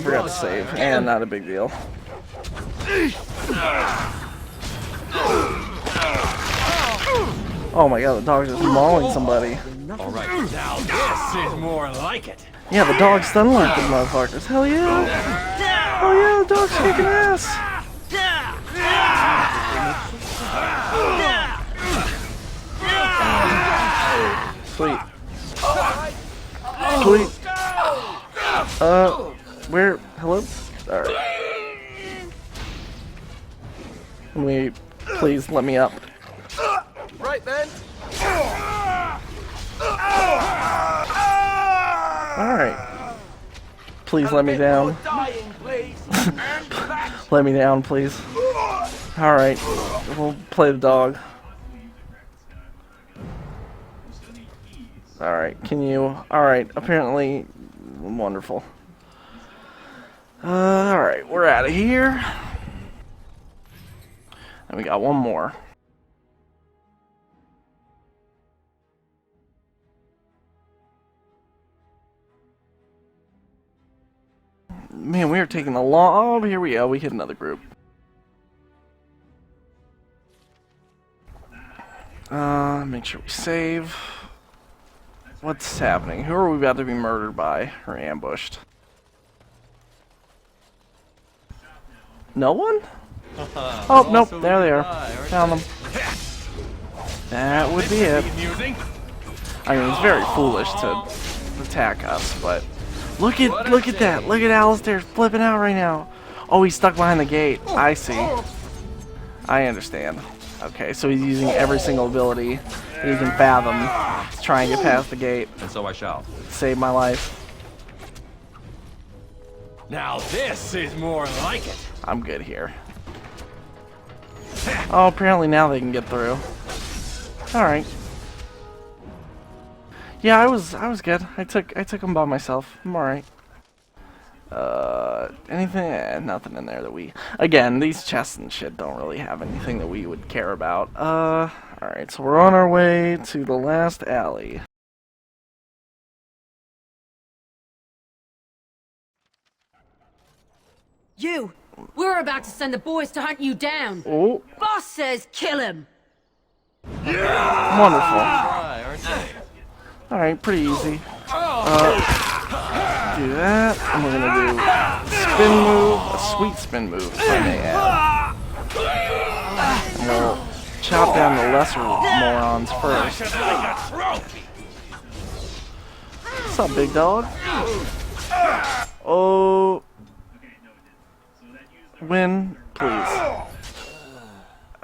forgot to save. And not a big deal. Oh my god, the dog's just mauling somebody. Alright, now this is more like it. Yeah, the dog's stun locked them motherfuckers. Hell yeah! Oh yeah, the dog's kicking ass! Sweet. Sweet. Where? Hello? Alright. Wait, please let me up. Right then. Alright. Please let me down. Let me down, please. Alright. We'll play the dog. Alright, can you... Alright, apparently... Wonderful. Alright, we're out of here. And we got one more. Man, we are taking a long... Oh, here we go. We hit another group. Make sure we save. What's happening? Who are we about to be murdered by or ambushed? No one? Oh, nope. There they are. Found them. That would be it. I mean, it's very foolish to attack us, but... Look at that. Look at Alistair flipping out right now. Oh, he's stuck behind the gate. I see. I understand. Okay, so he's using every single ability that he can fathom to try and get past the gate. And so I shall. Save my life. Now this is more like it. I'm good here. Oh, apparently now they can get through. Alright. Yeah, I was good. I took them by myself. I'm alright. Anything? Nothing in there that we... Again, these chests and shit don't really have anything that we would care about. Alright, so we're on our way to the last alley. You! We're about to send the boys to hunt you down! Oh. Boss says kill him! Yeah! Wonderful. Alright, pretty easy. Do that, and we're gonna do spin move, a sweet spin move, if I may add. And we'll chop down the lesser morons first. What's up, big dog? Oh. Win, please.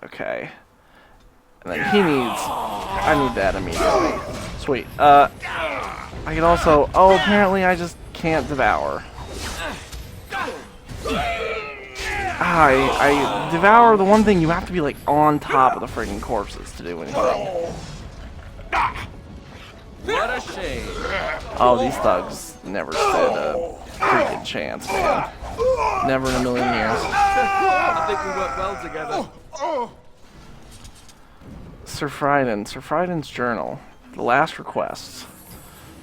Okay. And then he needs... I need that immediately. Sweet. I can also... Oh, apparently I just can't devour. I devour the one thing you have to be like on top of the friggin' corpses to do anything. What a shame. Oh, these thugs never stood a freaking chance, man. Never in a million years. I think we went well together. Sir Fryden's journal. The last request.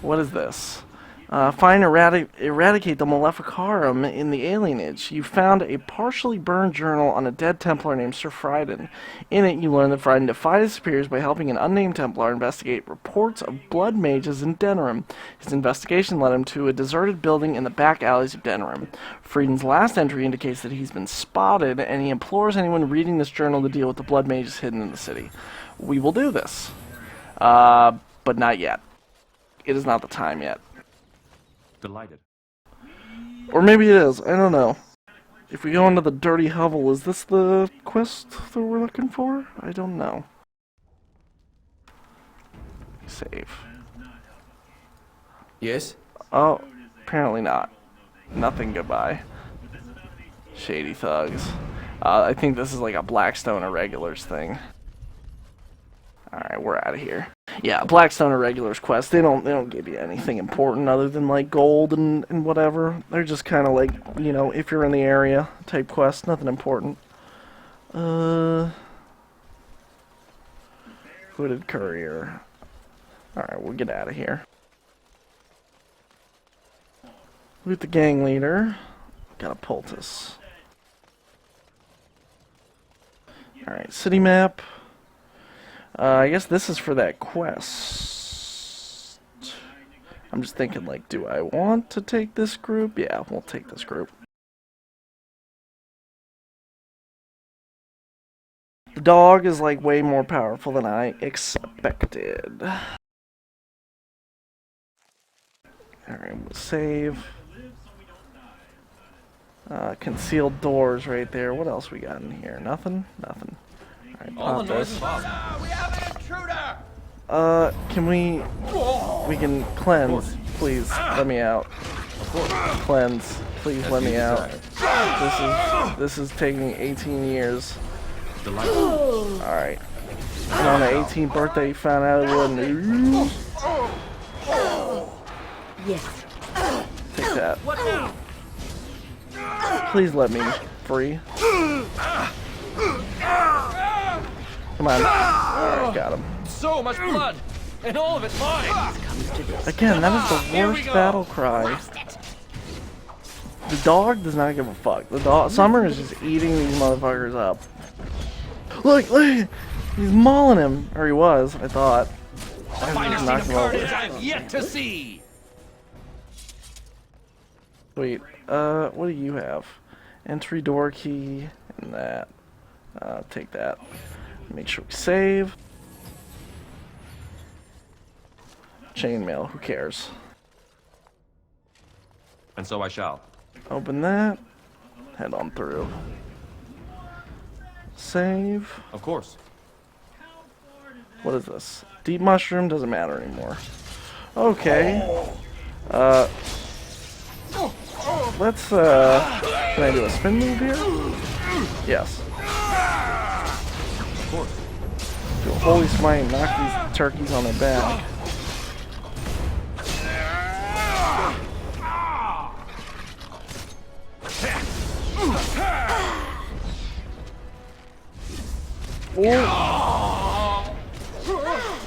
What is this? Find eradicate the Maleficarum in the alienage. You found a partially burned journal on a dead Templar named Sir Fryden. In it, you learn that Fryden defied his superiors by helping an unnamed Templar investigate reports of blood mages in Denerim. His investigation led him to a deserted building in the back alleys of Denerim. Fryden's last entry indicates that he's been spotted, and he implores anyone reading this journal to deal with the blood mages hidden in the city. We will do this. But not yet. It is not the time yet. Delighted. Or maybe it is. I don't know. If we go into the dirty hovel, is this the quest that we're looking for? I don't know. Save. Yes? Oh, apparently not. Nothing, goodbye. Shady thugs. I think this is like a Blackstone Irregulars thing. Alright, we're out of here. Yeah, Blackstone Irregulars quest, they don't give you anything important other than like gold and whatever. They're just kind of like, you know, if you're in the area type quest, nothing important. Hooded courier. Alright, we'll get out of here. Loot the gang leader. Got a poultice. Alright, city map. I guess this is for that quest. I'm just thinking, like, do I want to take this group? Yeah, we'll take this group. The dog is, like, way more powerful than I expected. Alright, we'll save. Concealed doors right there. What else we got in here? Nothing? Nothing. Alright, pop this. We have an intruder! Can we can cleanse, please, let me out. Cleanse, please let me out. This is taking 18 years. Alright. And on the 18th birthday you found out it wasn't. Yes. Take that. Please let me free. Come on. Alright, got him. So much blood! And all of it mine! Again, that is the worst battle cry. The dog does not give a fuck. The dog, Summer is just eating these motherfuckers up. Look, he's mauling him, or he was. I thought. Finest scene of carnage I've yet to see! Wait, what do you have? Entry door key and that. Take that. Make sure we save. Chainmail, who cares? And so I shall. Open that. Head on through. Save. Of course. What is this? Deep mushroom doesn't matter anymore. Okay. Let's can I do a spin move here? Yes. Of course. Do a holy smite and knock these turkeys on their back.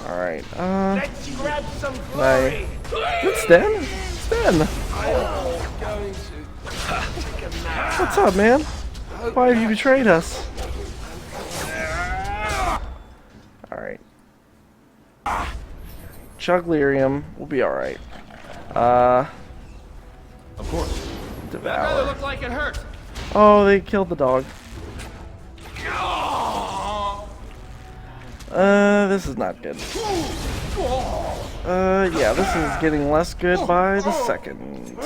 Alright, Let's grab some glory! It's Sten? Sten! What's up, man? Why have you betrayed us? Alright. Chuglirium will be alright. Of course. That rather Devour. looked like it hurt. Oh, they killed the dog. This is not good. Yeah, this is getting less good by the second.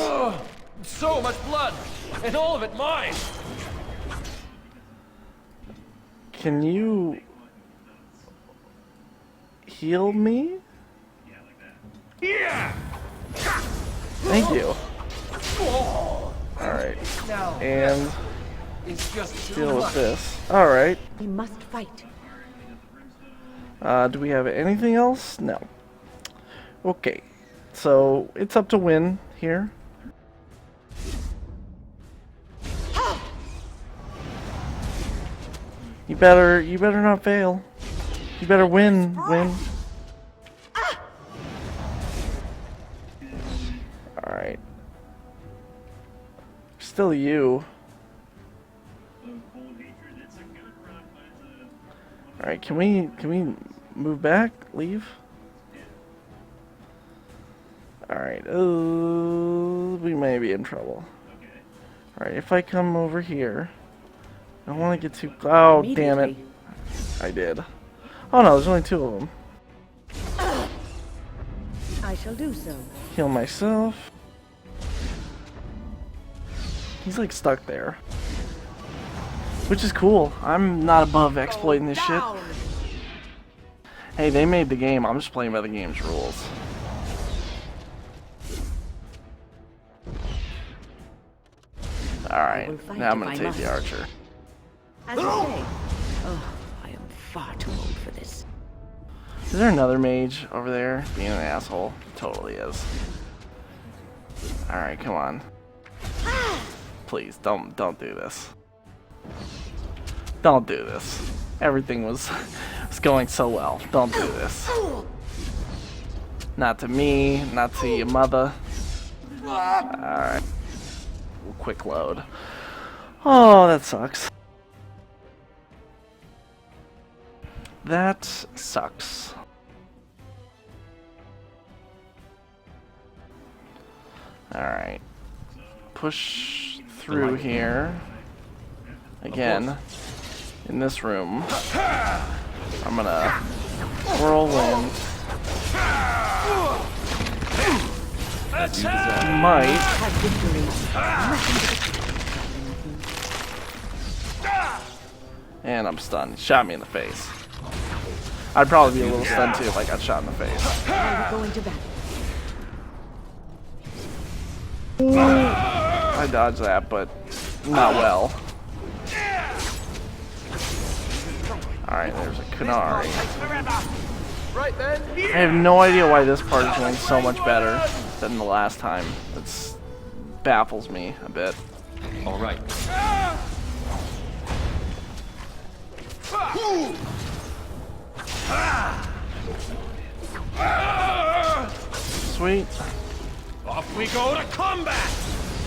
So much blood! And all of it mine! Can you heal me? Yeah! Thank you. Alright. And It's just deal with this. Alright. We must fight. Do we have anything else? No. Okay. So it's up to win here. You better not fail. You better win. Alright. Still you. Alright, can we move back? Leave? Alright, we may be in trouble. Alright, if I come over here, I don't want to get too... Oh, damn it. I did. Oh no, there's only two of them. I shall do so. Heal myself. He's like stuck there. Which is cool. I'm not above exploiting this shit. Hey, they made the game. I'm just playing by the game's rules. Alright, now I'm gonna take the archer. As you say. Oh, I am far too old for this. Is there another mage over there being an asshole? Totally is. Alright, come on. Please, don't do this. Don't do this. Everything was going so well. Don't do this. Not to me, not to your mother. Alright. quick load. Oh, that sucks. That sucks. Alright. Push through here. Again. In this room. I'm gonna whirlwind. Might. And I'm stunned. He shot me in the face. I'd probably be a little stunned too if I got shot in the face. Going to battle. I dodged that, but not well. Alright, there's a Kunari. I have no idea why this part is going so much better than the last time. It baffles me a bit. All right. Sweet. Off we go to combat!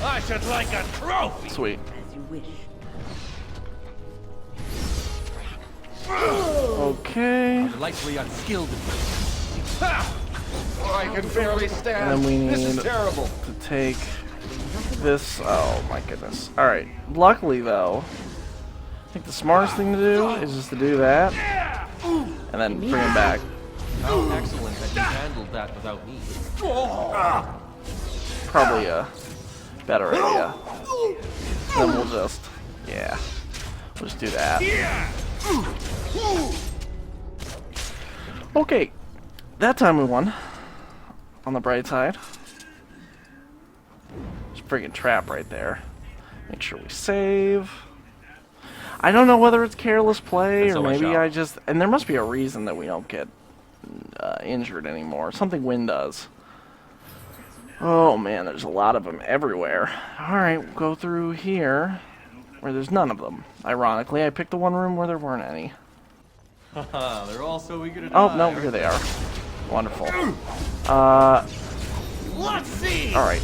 I should like a trophy! Sweet. As you wish. Okay. Likely unskilled. I can barely stand. And then we need This is terrible. to take this. Oh my goodness. Alright. Luckily though, I think the smartest thing to do is just to do that. And then bring him back. How excellent that you handled that without me. Probably a better idea. Then we'll just, yeah, we'll just do that. Okay, that time we won. On the bright side. There's a friggin' trap right there. Make sure we save. I don't know whether it's careless play or maybe I just, and there must be a reason that we don't get injured anymore. Something Wynn does. Oh man, there's a lot of them everywhere. Alright, we'll go through here where there's none of them. Ironically, I picked the one room where there weren't any. Haha, they're all so eager to die. Oh, no, here they are. Wonderful. Let's see! Alright.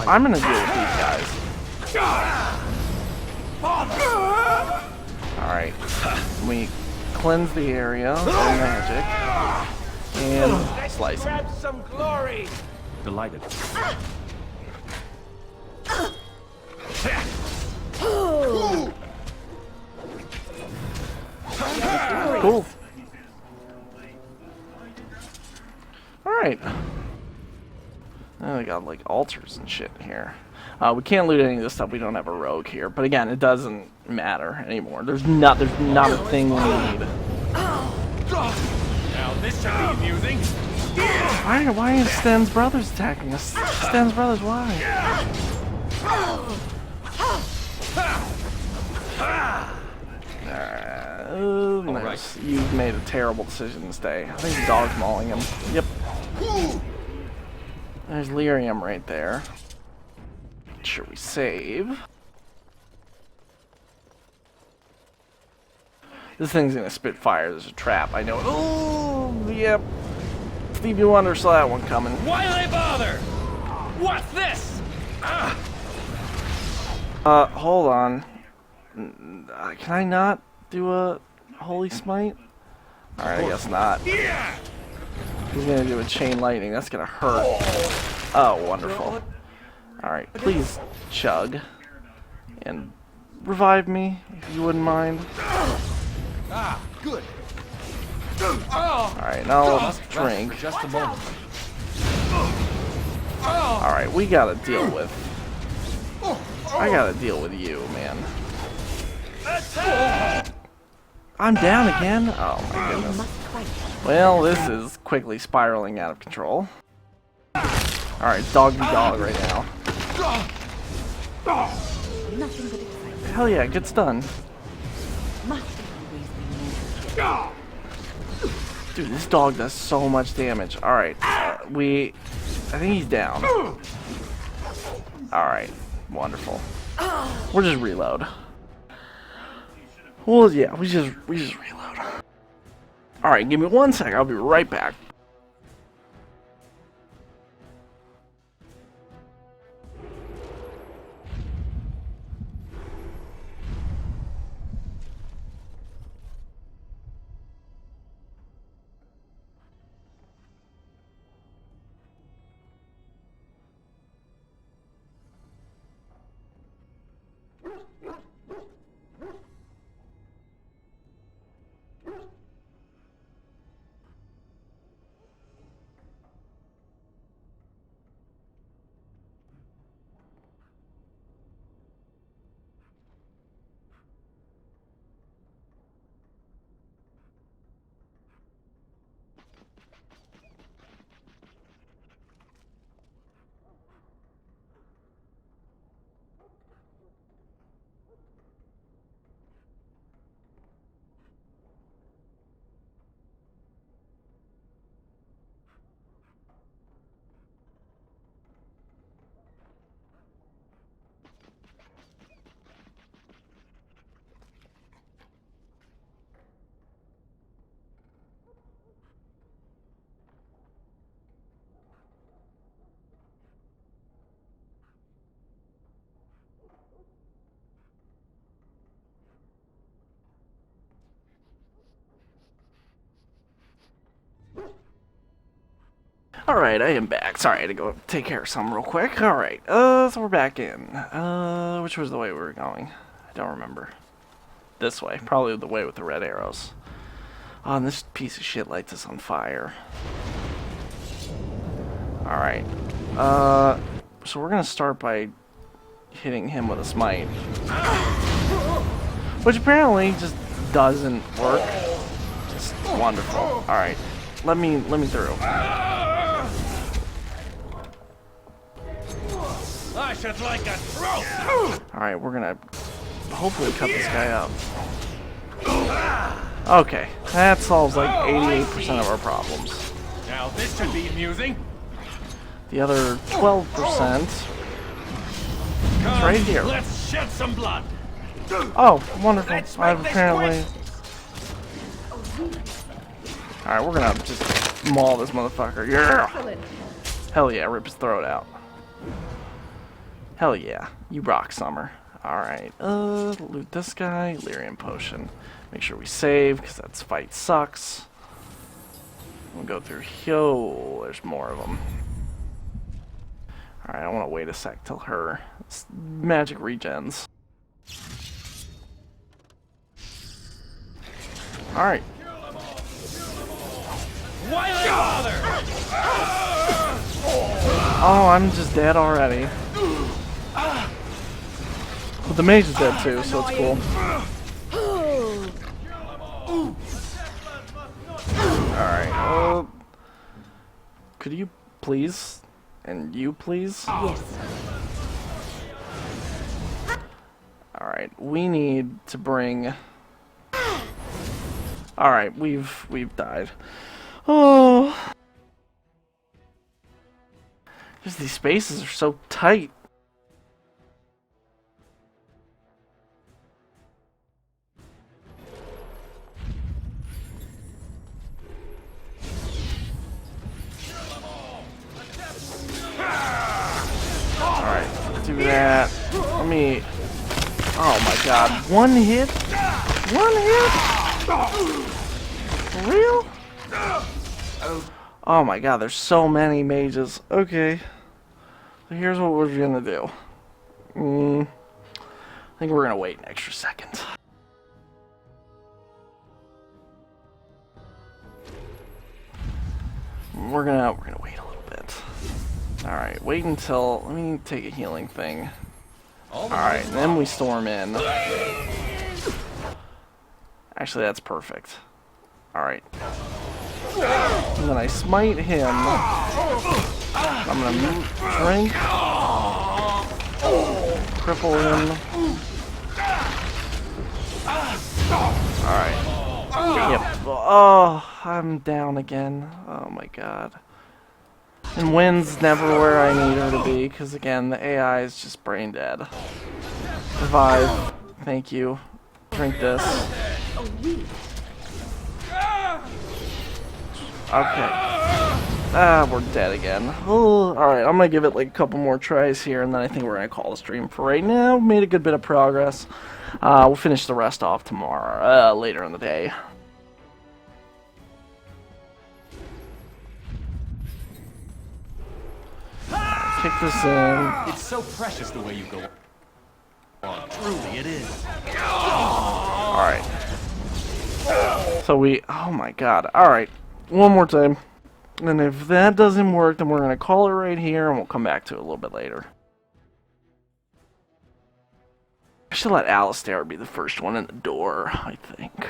I'm gonna deal with these guys. Alright. We cleanse the area with magic. And slice him. Grab some glory! Delighted. Cool. Alright. Now we got like altars and shit here. We can't loot any of this stuff. We don't have a rogue here. But again, it doesn't matter anymore. There's not a thing we need. Now this should be amusing. Why are Sten's brothers attacking us? Sten's brothers, why? Nice. You've made a terrible decision to stay. I think the dog's mauling him. Yep. There's lyrium right there. Make sure we save. This thing's gonna spit fire. There's a trap. I know. Oh, yep. Stevie Wonder saw that one coming. Why do they bother? What's this? Hold on. Can I not do a holy smite? Alright, I guess not. He's gonna do a chain lightning. That's gonna hurt. Oh, wonderful. Alright, please chug. And revive me, if you wouldn't mind. Ah, good. Alright, now I'll drink. Just a moment. Alright, we gotta deal with... I gotta deal with you, man. I'm down again? Oh my goodness. Well, this is quickly spiraling out of control. Alright, dog to dog right now. Nothing but excitement. Hell yeah, good stun. Must always be Dude, this dog does so much damage. Alright, I think he's down. Alright, wonderful. We'll just reload. Well, yeah, we just reload. Alright, give me 1 sec, I'll be right back. Alright, I am back. Sorry, I had to go take care of something real quick. Alright, so we're back in. Which was the way we were going? I don't remember. This way. Probably the way with the red arrows. Oh, and this piece of shit lights us on fire. Alright. So we're gonna start by hitting him with a smite. Which apparently just doesn't work. Just wonderful. Alright. Let me through. I should like a throat. Alright, we're gonna hopefully cut this guy up. Okay, that solves like 88% of our problems. Now this should be amusing. The other 12% is right here. Let's shed some blood. Oh, wonderful. I've apparently... Alright, we're gonna just maul this motherfucker. Yeah! Hell yeah, rip his throat out. Hell yeah, you rock, Summer. Alright, loot this guy. Lyrium potion. Make sure we save, because that fight sucks. We'll go through here. Oh, there's more of them. Alright, I want to wait a sec till her magic regens. Alright. Why bother? Oh, I'm just dead already. But the mage is dead too, so it's cool. Alright, could you please? And you please? Yes. Alright, we need to bring... Alright, we've died. Oh, just these spaces are so tight. Alright, do that. Let me... Oh my god, one hit? One hit? For real? Oh my god, there's so many mages. Okay. So here's what we're gonna do. I think we're gonna wait an extra second. We're gonna wait a little bit. Alright, wait until... Let me take a healing thing. Alright, and then we storm in. Actually, that's perfect. Alright. And then I smite him. I'm gonna drink. Cripple him. Alright. Yep. Oh, I'm down again. Oh my god. And Wynn's never where I need her to be, because again, the AI is just brain dead. Revive. Thank you. Drink this. Okay. Ah, we're dead again. Oh, alright, I'm gonna give it like a couple more tries here, and then I think we're gonna call the stream for right now. Made a good bit of progress. We'll finish the rest off tomorrow, later in the day. Kick this in. It's so precious the way you go on. Truly, it is. Alright. So oh my god. Alright. One more time. And if that doesn't work, then we're going to call it right here, and we'll come back to it a little bit later. I should let Alistair be the first one in the door, I think.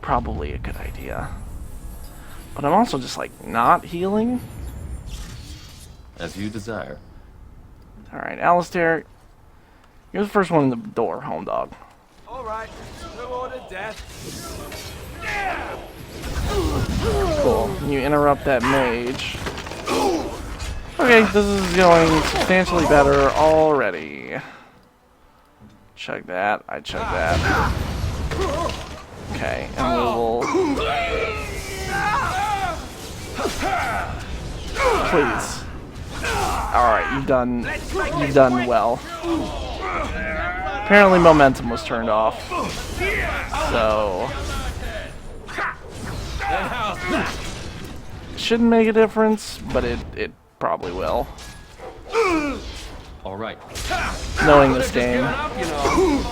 Probably a good idea. But I'm also just, like, not healing. As you desire. Alright, Alistair, you're the first one in the door, home dog. Alright, no order death. Cool. You interrupt that mage. Okay, this is going substantially better already. Chug that. I chug that. Okay, and we will... Please. Alright, you've done well. Apparently momentum was turned off. So... shouldn't make a difference, but it probably will. All right. Knowing this game. Up, you know.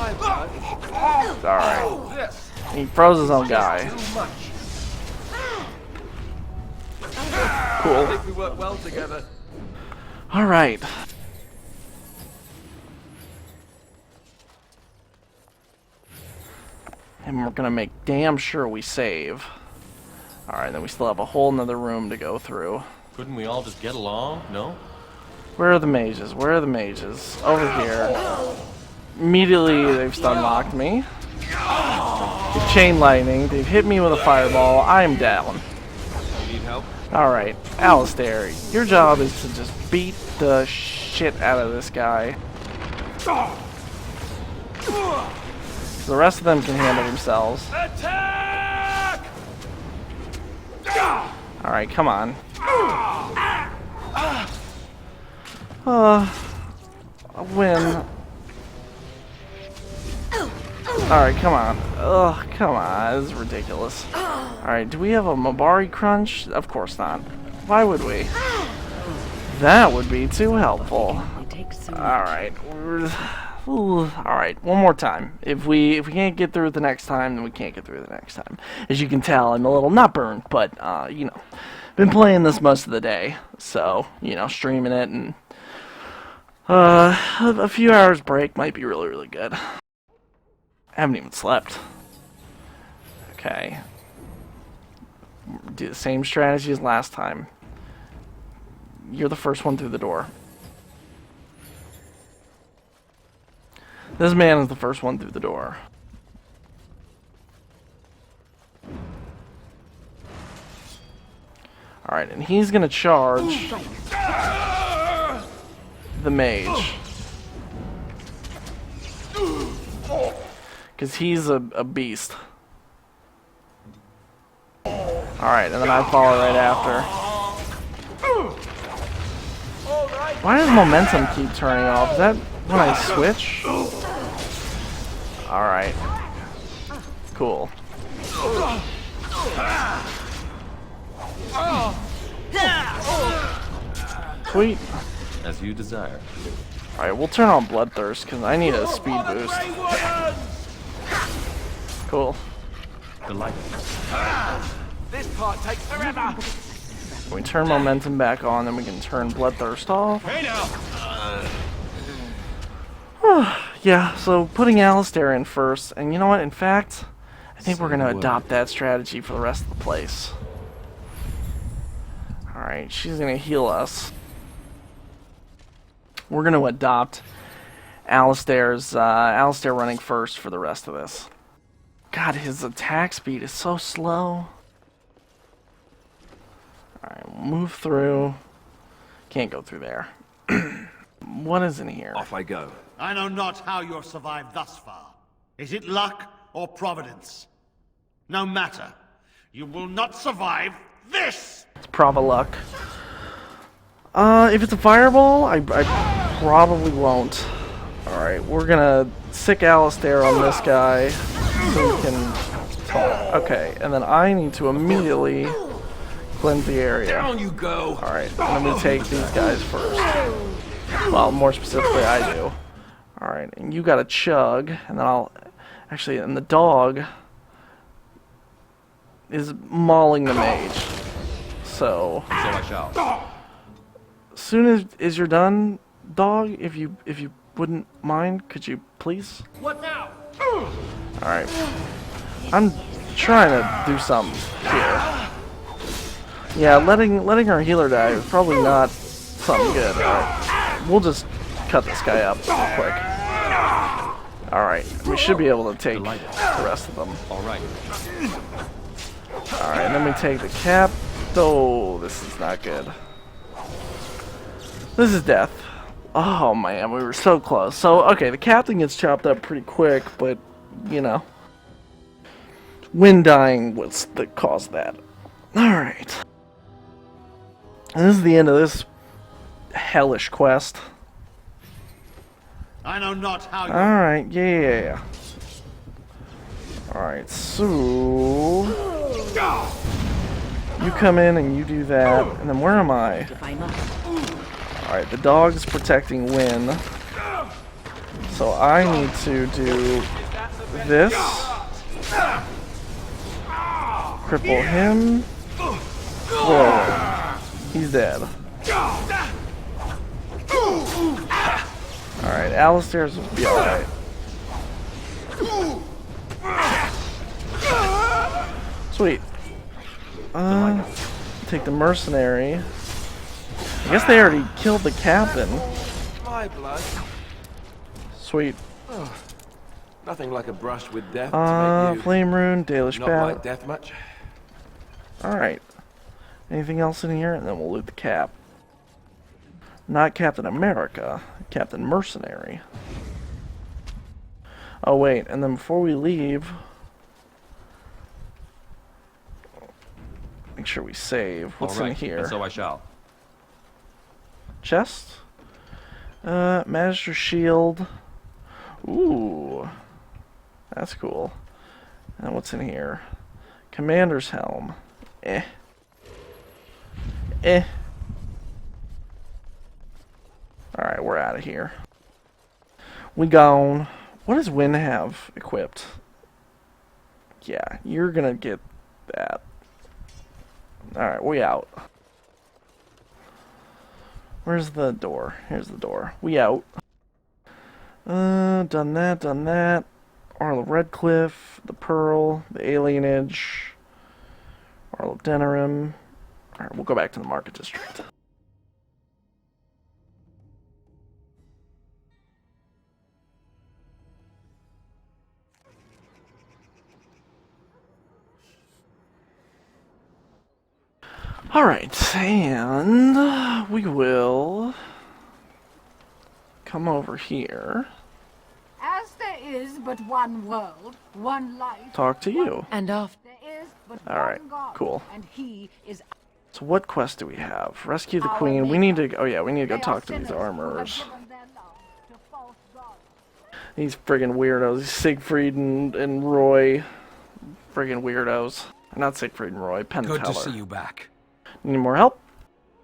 Alright. He froze his own guy. Cool. I think we work well together. Alright. And we're gonna make damn sure we save. Alright, then we still have a whole nother room to go through. Couldn't we all just get along? No? Where are the mages? Where are the mages? Over here. Immediately they've stun locked me. They've chain lightning. They've hit me with a fireball. I am down. You need help? Alright, Alistair, your job is to just beat the shit out of this guy. The rest of them can handle themselves. Attack! Alright, come on. A win. Alright, come on. Ugh, come on. This is ridiculous. Alright, do we have a Mabari crunch? Of course not. Why would we? That would be too helpful. It takes so much. Alright. Alright, one more time. If we can't get through it the next time, then we can't get through it the next time. As you can tell, I'm a little not burned, but you know, been playing this most of the day. So, you know, streaming it and a few hours break might be really, really good. I haven't even slept. Okay. Do the same strategy as last time. You're the first one through the door. This man is the first one through the door. Alright, and he's gonna charge the mage. Because he's a beast. Alright, and then I follow right after. Why does momentum keep turning off? Is that when I switch? Alright. Cool. Sweet. As you desire. Alright, we'll turn on Bloodthirst because I need a speed boost. Cool. Delighted. This part takes forever. When we turn momentum back on, then we can turn Bloodthirst off. Hey now. Yeah, so putting Alistair in first, and you know what, in fact, I think we're going to adopt that strategy for the rest of the place. Alright, she's going to heal us. We're going to adopt Alistair running first for the rest of this. God, his attack speed is so slow. Alright, we'll move through. Can't go through there. What is in here? Off I go. I know not how you have survived thus far. Is it luck or providence? No matter. You will not survive this! It's Prava luck. If it's a fireball, I probably won't. Alright, we're gonna sick Alistair on this guy so we can talk. Okay, and then I need to immediately cleanse the area. Down you go. Alright, I'm gonna take these guys first. Well, more specifically, I do. Alright, and you got a chug, and then I'll... Actually, and the dog is mauling the mage. So I shall. as soon as you're done, dog, if you wouldn't mind, could you please? What now? Alright. I'm trying to do something here. Yeah, letting our healer die is probably not something good. Alright. We'll just cut this guy up real quick. Alright, we should be able to take the rest of them. All right. Alright, and then we take the cap. Oh, this is not good. This is death. Oh man, we were so close. So, okay, the captain gets chopped up pretty quick, but, you know. Wind dying was the cause of that. Alright. And this is the end of this hellish quest. I know not how you... Alright, yeah. Alright, so... You come in and you do that, and then where am I? If I must. Alright, the dog's protecting Win. So I need to do this. Cripple him. Whoa. He's dead. Alright, Alistair's will be alright. Sweet. Take the mercenary. I guess they already killed the captain. My blood. Sweet. Nothing like a brush with death to make you Flame rune, Dalish not bat. like death much. Alright. Anything else in here? And then we'll loot the cap. Not Captain America, Captain Mercenary. Oh wait, and then before we leave, make sure we save. What's All right, in here? and so I shall. Chest? Master Shield. Ooh. That's cool. And what's in here? Commander's Helm. Eh. Eh. Alright, we're out of here. We gone. What does Win have equipped? Yeah, you're gonna get that. Alright, we out. Where's the door? Here's the door. We out. Done that, done that. Arl of Redcliffe, the Pearl, the Alienage, Arl of Denerim. Alright, we'll go back to the Market District. Alright, and we will come over here. As there is but one world, one life. Talk to you. And after. There is but Alright, one God, cool. and he is So what quest do we have? Rescue the our Queen. We need to, maker. oh yeah, we need to go They talk are to these sinners who have armorers. given their love to false gods. These friggin' weirdos. Siegfried and Roy. Friggin' weirdos. Not Siegfried and Roy, Penn Good to Teller. see you back. Need more help?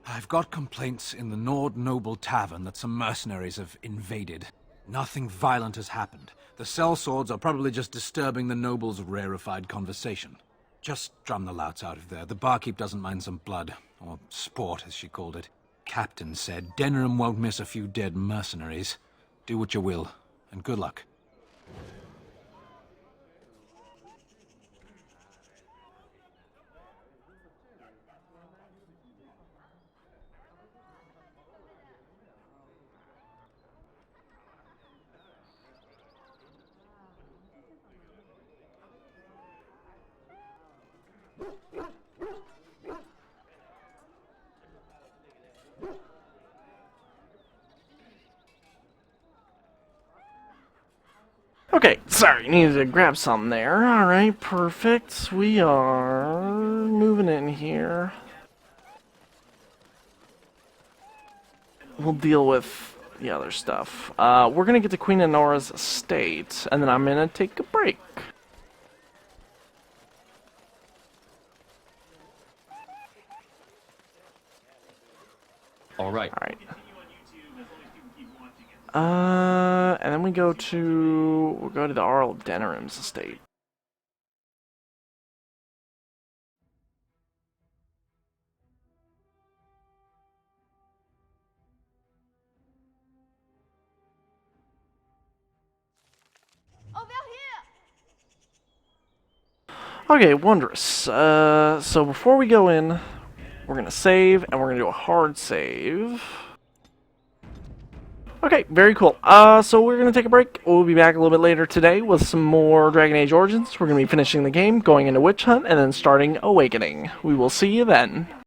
I've got complaints in the Nord Noble Tavern that some mercenaries have invaded. Nothing violent has happened. The sellswords are probably just disturbing the nobles' rarefied conversation. Just drum the louts out of there. The barkeep doesn't mind some blood. Or sport, as she called it. Captain said Denerim won't miss a few dead mercenaries. Do what you will, and good luck. Okay, sorry, needed to grab something there. Alright, perfect. We are moving in here. We'll deal with the other stuff. We're gonna get to Queen Honora's estate, and then I'm gonna take a break. All right. Alright. And then we'll go to the Arl of Denerim's estate. Over here! Okay, wondrous. So before we go in, we're gonna save, and we're gonna do a hard save. Okay, very cool. So we're gonna take a break. We'll be back a little bit later today with some more Dragon Age Origins. We're gonna be finishing the game, going into Witch Hunt, and then starting Awakening. We will see you then.